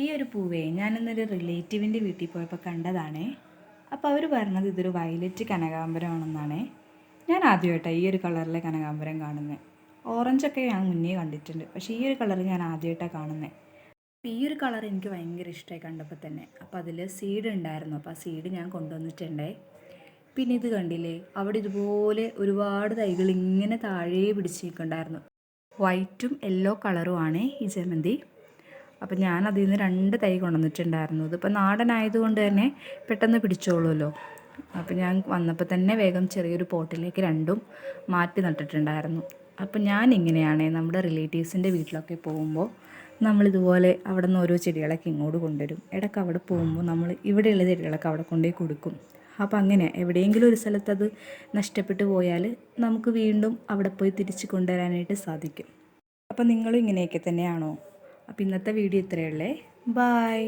ഈ ഒരു പൂവേ ഞാനിന്നൊരു റിലേറ്റീവിൻ്റെ വീട്ടിൽ പോയപ്പോൾ കണ്ടതാണേ. അപ്പോൾ അവർ പറഞ്ഞത് ഇതൊരു വയലറ്റ് കനകാംബരമാണെന്നാണേ. ഞാൻ ആദ്യമായിട്ടാണ് ഈ ഒരു കളറിലെ കനകാംബരം കാണുന്നത്. ഓറഞ്ചൊക്കെ ഞാൻ മുന്നേ കണ്ടിട്ടുണ്ട്, പക്ഷേ ഈ ഒരു കളർ ഞാൻ ആദ്യമായിട്ടാണ് കാണുന്നത്. ഈ ഒരു കളർ എനിക്ക് ഭയങ്കര ഇഷ്ടമായി കണ്ടപ്പോൾ തന്നെ. അപ്പോൾ അതിൽ സീഡ് ഉണ്ടായിരുന്നു, അപ്പോൾ ആ സീഡ് ഞാൻ കൊണ്ടുവന്നിട്ടുണ്ടേ. പിന്നെ ഇത് കണ്ടില്ലേ, അവിടെ ഇതുപോലെ ഒരുപാട് തൈകൾ ഇങ്ങനെ താഴെ പിടിച്ച് നിൽക്കുന്നുണ്ടായിരുന്നു. വൈറ്റും യെല്ലോ കളറുമാണ് ഈ ജമന്തി. അപ്പം ഞാൻ അതിൽ നിന്ന് 2 തൈ കൊണ്ടുവന്നിട്ടുണ്ടായിരുന്നു. ഇതിപ്പോൾ നാടനായതുകൊണ്ട് തന്നെ പെട്ടെന്ന് പിടിച്ചോളുമല്ലോ. അപ്പം ഞാൻ വന്നപ്പോൾ തന്നെ വേഗം ചെറിയൊരു പോട്ടിലേക്ക് 2ഉം മാറ്റി നട്ടിട്ടുണ്ടായിരുന്നു. അപ്പം ഞാനിങ്ങനെയാണ് നമ്മുടെ റിലേറ്റീവ്സിൻ്റെ വീട്ടിലൊക്കെ പോകുമ്പോൾ നമ്മളിതുപോലെ അവിടെ നിന്ന് ഓരോ ചെടികളൊക്കെ ഇങ്ങോട്ട് കൊണ്ടുവരും. ഇടയ്ക്ക് അവിടെ പോകുമ്പോൾ നമ്മൾ ഇവിടെയുള്ള ചെടികളൊക്കെ അവിടെ കൊണ്ടുപോയി കൊടുക്കും. അപ്പോൾ അങ്ങനെ എവിടെയെങ്കിലും ഒരു സ്ഥലത്ത് അത് നഷ്ടപ്പെട്ടു പോയാൽ നമുക്ക് വീണ്ടും അവിടെ പോയി തിരിച്ച് കൊണ്ടുവരാനായിട്ട് സാധിക്കും. അപ്പോൾ നിങ്ങളും ഇങ്ങനെയൊക്കെ തന്നെയാണോ? അപ്പോൾ ഇന്നത്തെ വീഡിയോ ഇത്രയേ ഉള്ളേ. ബായ്.